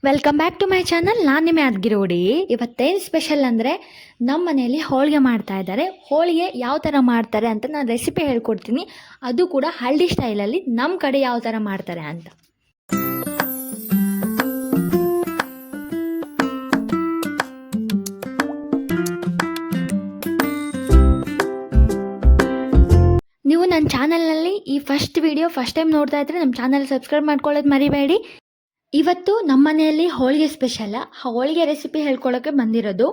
Welcome back to my channel. ನಾನು ನಿಮ್ಮ ಯಾದಗಿರಿ. ಇವತ್ತೇನು ಸ್ಪೆಷಲ್ ಅಂದರೆ ನಮ್ಮ ಮನೆಯಲ್ಲಿ ಹೋಳಿಗೆ ಮಾಡ್ತಾ ಇದ್ದಾರೆ. ಹೋಳಿಗೆ ಯಾವ ಥರ ಮಾಡ್ತಾರೆ ಅಂತ ನಾನು ರೆಸಿಪಿ ಹೇಳ್ಕೊಡ್ತೀನಿ, ಅದು ಕೂಡ ಹಳ್ಳಿ ಸ್ಟೈಲಲ್ಲಿ ನಮ್ಮ ಕಡೆ ಯಾವ ಥರ ಮಾಡ್ತಾರೆ ಅಂತ. ನೀವು ನನ್ನ ಚಾನಲ್ನಲ್ಲಿ ಈ ಫಸ್ಟ್ ಟೈಮ್ ನೋಡ್ತಾ ಇದ್ರೆ ನಮ್ಮ ಚಾನಲ್ ಸಬ್ಸ್ಕ್ರೈಬ್ ಮಾಡ್ಕೊಳ್ಳೋದು ಮರಿಬೇಡಿ. ಇವತ್ತು ನಮ್ಮ ಮನೆಯಲ್ಲಿ ಹೋಳಿಗೆ ಸ್ಪೆಷಲ್. ಹೋಳಿಗೆ ರೆಸಿಪಿ ಹೇಳ್ಕೊಳ್ಳೋಕ್ಕೆ ಬಂದಿರೋದು.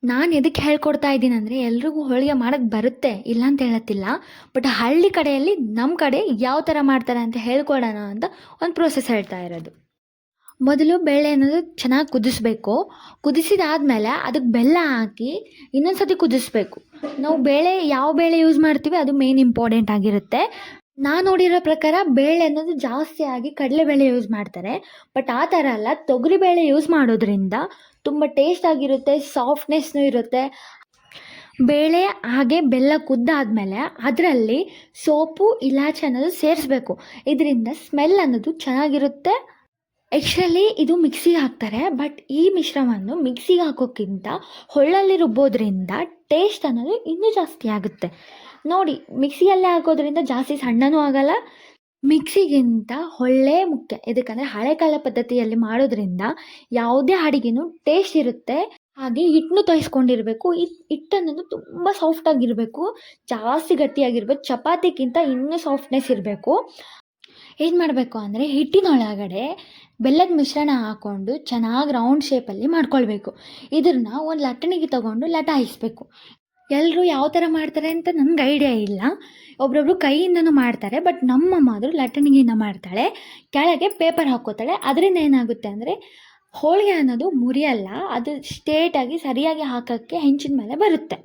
ನಾನು ಎದಕ್ಕೆ ಹೇಳ್ಕೊಡ್ತಾ ಇದ್ದೀನಿ ಅಂದರೆ, ಎಲ್ರಿಗೂ ಹೋಳಿಗೆ ಮಾಡೋಕ್ಕೆ ಬರುತ್ತೆ, ಇಲ್ಲ ಅಂತ ಹೇಳತ್ತಿಲ್ಲ. ಬಟ್ ಹಳ್ಳಿ ಕಡೆಯಲ್ಲಿ ನಮ್ಮ ಕಡೆ ಯಾವ ಥರ ಮಾಡ್ತಾರೆ ಅಂತ ಹೇಳ್ಕೊಡೋಣ ಅಂತ ಒಂದು ಪ್ರೋಸೆಸ್ ಹೇಳ್ತಾ ಇರೋದು. ಮೊದಲು ಬೇಳೆ ಅನ್ನೋದು ಚೆನ್ನಾಗಿ ಕುದಿಸ್ಬೇಕು. ಕುದಿಸಿದಾದ್ಮೇಲೆ ಅದಕ್ಕೆ ಬೆಲ್ಲ ಹಾಕಿ ಇನ್ನೊಂದು ಸತಿ ಕುದಿಸ್ಬೇಕು. ನಾವು ಯಾವ ಬೇಳೆ ಯೂಸ್ ಮಾಡ್ತೀವಿ ಅದು ಮೇನ್ ಇಂಪಾರ್ಟೆಂಟ್ ಆಗಿರುತ್ತೆ. ನಾನು ನೋಡಿರೋ ಪ್ರಕಾರ ಬೇಳೆ ಅನ್ನೋದು ಜಾಸ್ತಿ ಆಗಿ ಕಡಲೆಬೇಳೆ ಯೂಸ್ ಮಾಡ್ತಾರೆ. ಬಟ್ ಆ ಥರ ಅಲ್ಲ, ತೊಗರಿಬೇಳೆ ಯೂಸ್ ಮಾಡೋದ್ರಿಂದ ತುಂಬ ಟೇಸ್ಟ್ ಆಗಿರುತ್ತೆ, ಸಾಫ್ಟ್ನೆಸ್ನೂ ಇರುತ್ತೆ. ಬೇಳೆ ಹಾಗೆ ಬೆಲ್ಲ ಕುದ್ದಾದ್ಮೇಲೆ ಅದರಲ್ಲಿ ಸೋಪು, ಇಲಾಚಿ ಅನ್ನೋದು ಸೇರಿಸ್ಬೇಕು. ಇದರಿಂದ ಸ್ಮೆಲ್ ಅನ್ನೋದು ಚೆನ್ನಾಗಿರುತ್ತೆ. ಆ್ಯಕ್ಚುಲಿ ಇದು ಮಿಕ್ಸಿಗೆ ಹಾಕ್ತಾರೆ, ಬಟ್ ಈ ಮಿಶ್ರಣವನ್ನು ಮಿಕ್ಸಿಗೆ ಹಾಕೋಕ್ಕಿಂತ ಹೊಳ್ಳಲ್ಲಿ ರುಬ್ಬೋದ್ರಿಂದ ಟೇಸ್ಟ್ ಅನ್ನೋದು ಇನ್ನೂ ಜಾಸ್ತಿ ಆಗುತ್ತೆ. ನೋಡಿ, ಮಿಕ್ಸಿಯಲ್ಲೇ ಹಾಕೋದ್ರಿಂದ ಜಾಸ್ತಿ ಸಣ್ಣನೂ ಆಗಲ್ಲ. ಮಿಕ್ಸಿಗಿಂತ ಹೊಳ್ಳೆ ಮುಖ್ಯ. ಇದಕ್ಕಂದರೆ ಹಳೆಕಾಲ ಪದ್ಧತಿಯಲ್ಲಿ ಮಾಡೋದ್ರಿಂದ ಯಾವುದೇ ಅಡಿಗೆನೂ ಟೇಸ್ಟ್ ಇರುತ್ತೆ. ಹಾಗೆ ಹಿಟ್ಟನ್ನು ತೋಯಿಸ್ಕೊಂಡಿರಬೇಕು. ಹಿಟ್ಟನ್ನೋದು ತುಂಬ ಸಾಫ್ಟಾಗಿರಬೇಕು, ಜಾಸ್ತಿ ಗಟ್ಟಿಯಾಗಿರ್ಬೇಕು. ಚಪಾತಿಗಿಂತ ಇನ್ನೂ ಸಾಫ್ಟ್ನೆಸ್ ಇರಬೇಕು. ಏನು ಮಾಡಬೇಕು ಅಂದರೆ, ಹಿಟ್ಟಿನೊಳಗಡೆ ಬೆಲ್ಲದ ಮಿಶ್ರಣ ಹಾಕ್ಕೊಂಡು ಚೆನ್ನಾಗಿ ರೌಂಡ್ ಶೇಪಲ್ಲಿ ಮಾಡ್ಕೊಳ್ಬೇಕು. ಇದನ್ನು ಒಂದು ಲಟ್ಟಣಿಗೆ ತೊಗೊಂಡು ಲಟಾಯಿಸಬೇಕು. ಎಲ್ಲರೂ ಯಾವ ಥರ ಮಾಡ್ತಾರೆ ಅಂತ ನನಗೆ ಐಡಿಯಾ ಇಲ್ಲ. ಒಬ್ರೊಬ್ರು ಕೈಯಿಂದನೂ ಮಾಡ್ತಾರೆ, ಬಟ್ ನಮ್ಮಮ್ಮ ಆದರೂ ಲಟ್ಟಣಿಗೆಯಿಂದ ಮಾಡ್ತಾಳೆ. ಕೆಳಗೆ ಪೇಪರ್ ಹಾಕ್ಕೋತಾಳೆ. ಅದರಿಂದ ಏನಾಗುತ್ತೆ ಅಂದರೆ ಹೋಳಿಗೆ ಅನ್ನೋದು ಮುರಿಯಲ್ಲ, ಅದು ಸ್ಟ್ರೇಟಾಗಿ ಸರಿಯಾಗಿ ಹಾಕೋಕ್ಕೆ ಹೆಂಚಿನ ಮೇಲೆ ಬರುತ್ತೆ.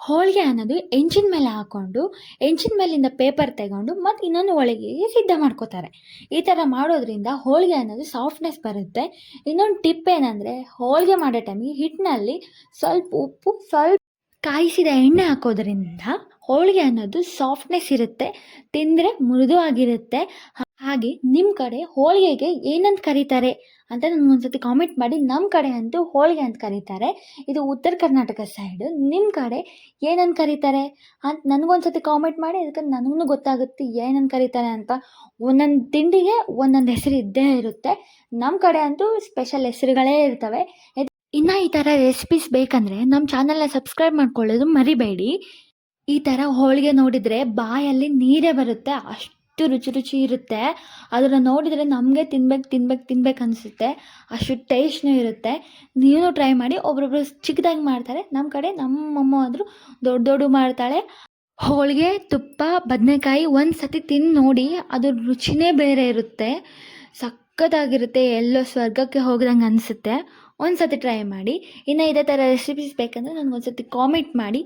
ಹೋಳಿಗೆ ಅನ್ನೋದು ಹೆಂಚಿನ ಮೇಲೆ ಹಾಕ್ಕೊಂಡು ಹೆಂಚಿನ ಮೇಲಿಂದ ಪೇಪರ್ ತೆಗೊಂಡು ಮತ್ತು ಇನ್ನೊಂದು ಹೋಳಿಗೆಗೆ ಸಿದ್ಧ ಮಾಡ್ಕೋತಾರೆ. ಈ ಥರ ಮಾಡೋದ್ರಿಂದ ಹೋಳಿಗೆ ಅನ್ನೋದು ಸಾಫ್ಟ್ನೆಸ್ ಬರುತ್ತೆ. ಇನ್ನೊಂದು ಟಿಪ್ ಏನಂದರೆ, ಹೋಳಿಗೆ ಮಾಡೋ ಟೈಮಿಗೆ ಹಿಟ್ಟಿನಲ್ಲಿ ಸ್ವಲ್ಪ ಉಪ್ಪು, ಸ್ವಲ್ಪ ಕಾಯಿಸಿದ ಎಣ್ಣೆ ಹಾಕೋದ್ರಿಂದ ಹೋಳಿಗೆ ಅನ್ನೋದು ಸಾಫ್ಟ್ನೆಸ್ ಇರುತ್ತೆ, ತಿಂದರೆ ಮೃದುವಾಗಿರುತ್ತೆ. ಹಾಗೆ ನಿಮ್ಮ ಕಡೆ ಹೋಳಿಗೆಗೆ ಏನಂತ ಕರೀತಾರೆ ಅಂತ ನನಗೊಂದ್ಸತಿ ಕಾಮೆಂಟ್ ಮಾಡಿ. ನಮ್ಮ ಕಡೆ ಅಂತೂ ಹೋಳಿಗೆ ಅಂತ ಕರೀತಾರೆ. ಇದು ಉತ್ತರ ಕರ್ನಾಟಕ ಸೈಡು. ನಿಮ್ಮ ಕಡೆ ಏನಂತ ಕರೀತಾರೆ ಅಂತ ನನಗೊಂದ್ಸತಿ ಕಾಮೆಂಟ್ ಮಾಡಿ. ಅದಕ್ಕೆ ನನಗೂ ಗೊತ್ತಾಗುತ್ತೆ ಏನಂತ ಕರೀತಾರೆ ಅಂತ. ಒಂದೊಂದು ತಿಂಡಿಗೆ ಒಂದೊಂದು ಹೆಸರು ಇದ್ದೇ ಇರುತ್ತೆ. ನಮ್ಮ ಕಡೆ ಅಂತೂ ಸ್ಪೆಷಲ್ ಹೆಸರುಗಳೇ ಇರ್ತವೆ. ಇನ್ನು ಈ ಥರ ರೆಸಿಪೀಸ್ ಬೇಕಂದರೆ ನಮ್ಮ ಚಾನಲ್ನ ಸಬ್ಸ್ಕ್ರೈಬ್ ಮಾಡ್ಕೊಳ್ಳೋದು ಮರಿಬೇಡಿ. ಈ ಥರ ಹೋಳಿಗೆ ನೋಡಿದರೆ ಬಾಯಲ್ಲಿ ನೀರೇ ಬರುತ್ತೆ, ಅಷ್ಟು ರುಚಿ ಇರುತ್ತೆ. ಅದನ್ನು ನೋಡಿದರೆ ನಮಗೆ ತಿನ್ಬೇಕು ಅನಿಸುತ್ತೆ, ಅಷ್ಟು ಟೇಸ್ಟ್ನೂ ಇರುತ್ತೆ. ನೀವು ಟ್ರೈ ಮಾಡಿ. ಒಬ್ರೊಬ್ರು ಚಿಕ್ಕದಾಗಿ ಮಾಡ್ತಾರೆ, ನಮ್ಮ ಕಡೆ ನಮ್ಮಮ್ಮ ಆದರೂ ದೊಡ್ಡ ಮಾಡ್ತಾಳೆ. ಹೋಳಿಗೆ, ತುಪ್ಪ, ಬದನೆಕಾಯಿ ಒಂದು ಸತಿ ತಿಂದು ನೋಡಿ, ಅದ್ರ ರುಚಿನೇ ಬೇರೆ ಇರುತ್ತೆ, ಸಖತ್ತಾಗಿರುತ್ತೆ. ಎಲ್ಲೋ ಸ್ವರ್ಗಕ್ಕೆ ಹೋಗ್ದಂಗೆ ಅನಿಸುತ್ತೆ. ಒಂದು ಸತಿ ಟ್ರೈ ಮಾಡಿ. ಇನ್ನು ಇದೇ ಥರ ರೆಸಿಪೀಸ್ ಬೇಕಂದರೆ ನನಗೊಂದು ಸತಿ ಕಾಮೆಂಟ್ ಮಾಡಿ.